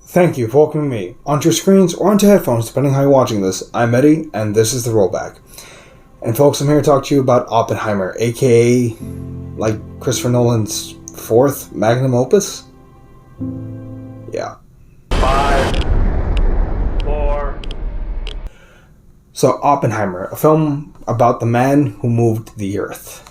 Thank you for welcoming me onto your screens or onto headphones, depending how you're watching this. I'm Eddie, and this is The Rollback. And folks, I'm here to talk to you about Oppenheimer, aka, like, Christopher Nolan's fourth magnum opus? Yeah. 5, 4... So, Oppenheimer, a film about the man who moved the earth.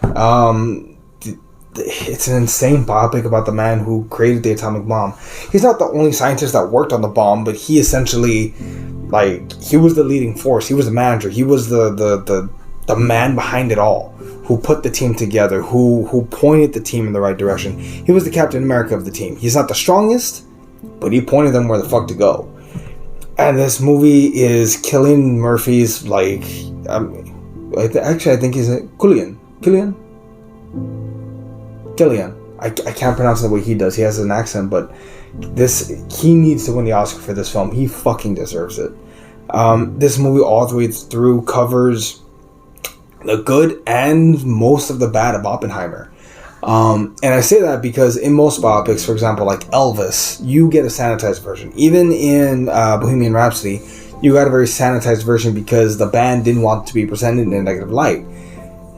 It's an insane biopic about the man who created the atomic bomb. He's not the only scientist that worked on the bomb, but he essentially, he was the leading force. He was the manager. He was the man behind it all, who put the team together, who pointed the team in the right direction. He was the Captain America of the team. He's not the strongest, but he pointed them where the fuck to go. And this movie is Cillian Murphy's, I think he's Killian. I can't pronounce it the way he does. He has an accent, but he needs to win the Oscar for this film. He fucking deserves it. This movie all the way through covers the good and most of the bad of Oppenheimer. And I say that because in most biopics, for example, like Elvis, you get a sanitized version. Even in Bohemian Rhapsody, you got a very sanitized version because the band didn't want it to be presented in a negative light.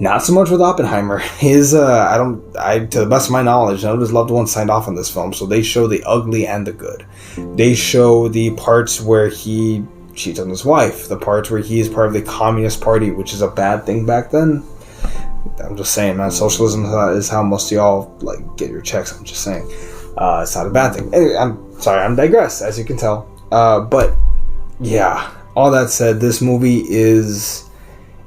Not so much with Oppenheimer. His, to the best of my knowledge, none of his loved ones signed off on this film, so they show the ugly and the good. They show the parts where he cheats on his wife, the parts where he is part of the Communist Party, which is a bad thing back then. I'm just saying, man, socialism is how most of y'all, get your checks. I'm just saying. It's not a bad thing. Anyway, I'm sorry, I'm digress, as you can tell. But, yeah, all that said, this movie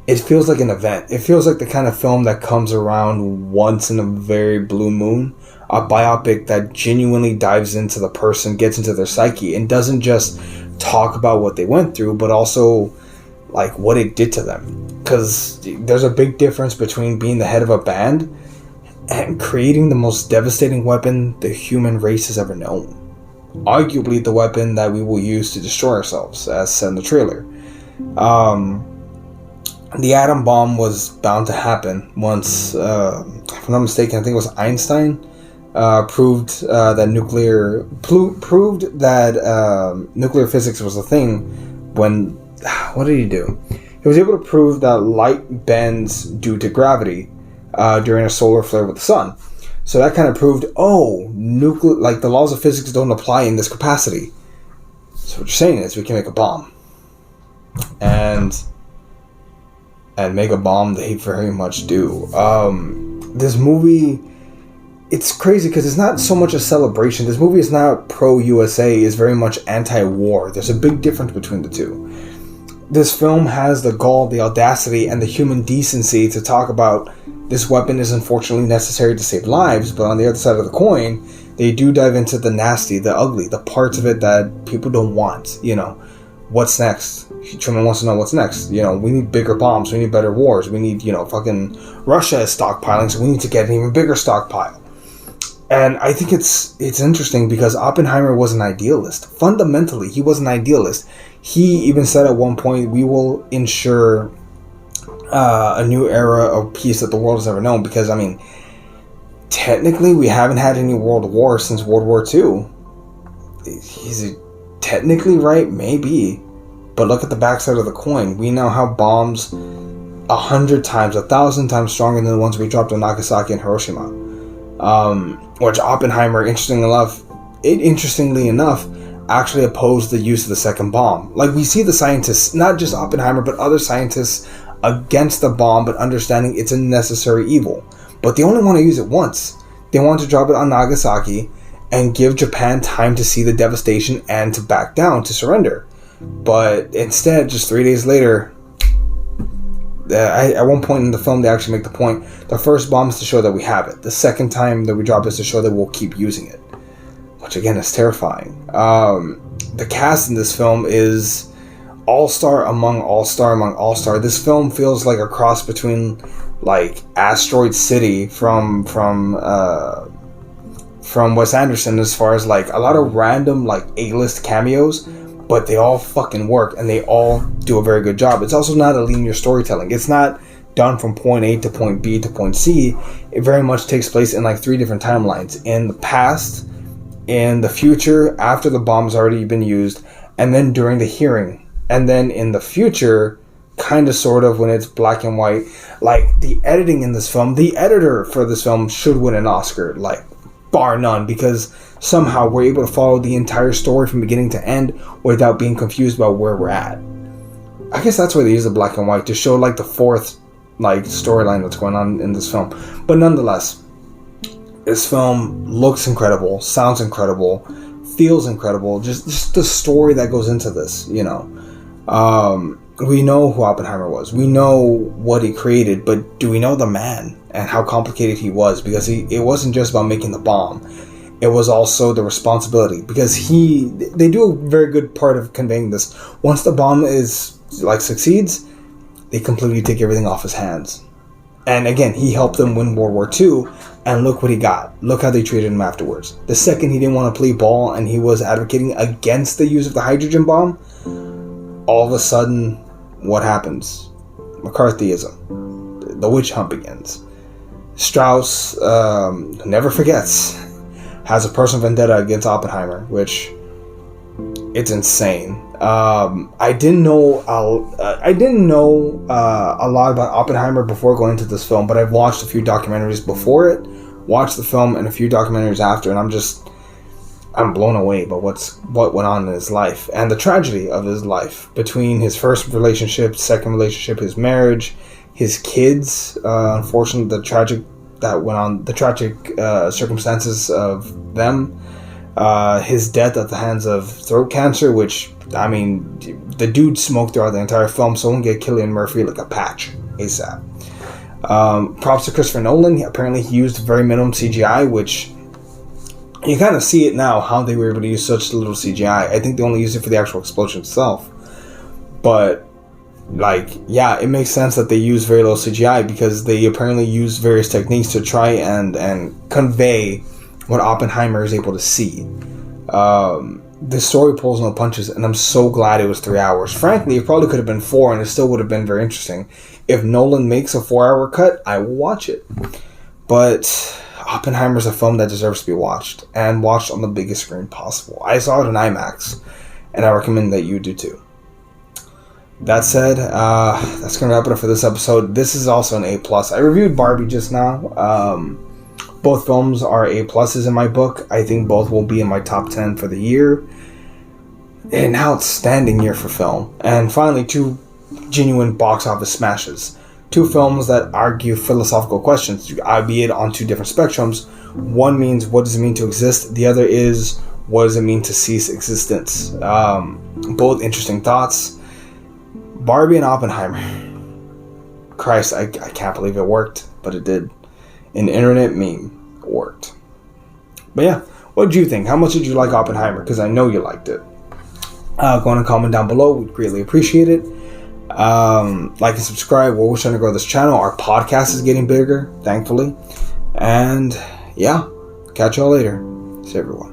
it feels like an event. It feels like the kind of film that comes around once in a very blue moon. A biopic that genuinely dives into the person, gets into their psyche, and doesn't just talk about what they went through, but also, what it did to them. Because there's a big difference between being the head of a band and creating the most devastating weapon the human race has ever known. Arguably the weapon that we will use to destroy ourselves, as said in the trailer. The atom bomb was bound to happen once, if I'm not mistaken, I think it was Einstein proved that nuclear physics was a thing. What did he do? He was able to prove that light bends due to gravity during a solar flare with the sun. So that kind of proved, the laws of physics don't apply in this capacity. So what you're saying is we can make a bomb. And make a bomb they very much do. This movie, it's crazy because it's not so much a celebration. This movie is not pro-USA, it's very much anti-war. There's a big difference between the two. This film has the gall, the audacity, and the human decency to talk about this weapon is unfortunately necessary to save lives, but on the other side of the coin, they do dive into the nasty, the ugly, the parts of it that people don't want, What's next? Truman wants to know what's next. We need bigger bombs. We need better wars. We need, fucking Russia is stockpiling, so we need to get an even bigger stockpile. And I think it's interesting because Oppenheimer was an idealist. Fundamentally, he was an idealist. He even said at one point, we will ensure a new era of peace that the world has ever known. Because, technically, we haven't had any world war since World War II. He's technically right, maybe, but look at the backside of the coin. We now have bombs 100 times, 1,000 times stronger than the ones we dropped on Nagasaki and Hiroshima. Which Oppenheimer, interestingly enough, actually opposed the use of the second bomb. We see the scientists, not just Oppenheimer, but other scientists against the bomb, but understanding it's a necessary evil. But they only want to use it once. They want to drop it on Nagasaki and give Japan time to see the devastation and to back down, to surrender. But instead, just 3 days later, at one point in the film, they actually make the point, the first bomb is to show that we have it. The second time that we drop it is to show that we'll keep using it. Which, again, is terrifying. The cast in this film is all-star among all-star among all-star. This film feels like a cross between, Asteroid City from Wes Anderson, as far as a lot of random A-list cameos, but they all fucking work and they all do a very good job. It's also not a linear storytelling. It's not done from point A to point B to point C. It very much takes place in 3 different timelines: in the past, in the future after the bomb's already been used, and then during the hearing, and then in the future, kind of sort of when it's black and white. Like, the editing in this film, the editor for this film should win an Oscar, like, bar none, because somehow we're able to follow the entire story from beginning to end without being confused about where we're at. I guess that's why they use the black and white, to show like the fourth like storyline that's going on in this film. But nonetheless, this film looks incredible, sounds incredible, feels incredible. Just the story that goes into this, you know. We know who Oppenheimer was. We know what he created, but do we know the man and how complicated he was? Because it wasn't just about making the bomb. It was also the responsibility, because they do a very good part of conveying this. Once the bomb succeeds, they completely take everything off his hands. And again, he helped them win World War II, and look what he got. Look how they treated him afterwards. The second he didn't want to play ball and he was advocating against the use of the hydrogen bomb, all of a sudden, what happens? McCarthyism. The witch hunt begins. Strauss never forgets. Has a personal vendetta against Oppenheimer, which it's insane. I didn't know a lot about Oppenheimer before going into this film, but I've watched a few documentaries before it, watched the film, and a few documentaries after, and I'm blown away by what went on in his life and the tragedy of his life, between his first relationship, second relationship, his marriage, his kids. Unfortunately, the tragic circumstances of them, his death at the hands of throat cancer, which, I mean, the dude smoked throughout the entire film, so won't get Cillian Murphy like a patch ASAP. Props to Christopher Nolan. Apparently he used very minimum CGI, which you kind of see it now, how they were able to use such little CGI. I think they only used it for the actual explosion itself. But, yeah, it makes sense that they use very little CGI, because they apparently use various techniques to try and convey what Oppenheimer is able to see. The story pulls no punches, and I'm so glad it was 3 hours. Frankly, it probably could have been 4, and it still would have been very interesting. If Nolan makes a 4-hour cut, I will watch it. But Oppenheimer is a film that deserves to be watched, and watched on the biggest screen possible. I saw it in IMAX, and I recommend that you do too. That said, that's going to wrap it up for this episode. This is also an A+. I reviewed Barbie just now. Both films are A+ in my book. I think both will be in my top 10 for the year. An outstanding year for film. And finally, 2 genuine box office smashes. 2 films that argue philosophical questions, albeit on 2 different spectrums. One means, what does it mean to exist? The other is, what does it mean to cease existence? Both interesting thoughts. Barbie and Oppenheimer. Christ, I can't believe it worked, but it did. An internet meme worked. But yeah, what did you think? How much did you like Oppenheimer? Because I know you liked it. Go on and comment down below. We'd greatly appreciate it. Like and subscribe. We're trying to grow this channel. Our podcast is getting bigger, thankfully. And yeah, catch y'all later. See everyone.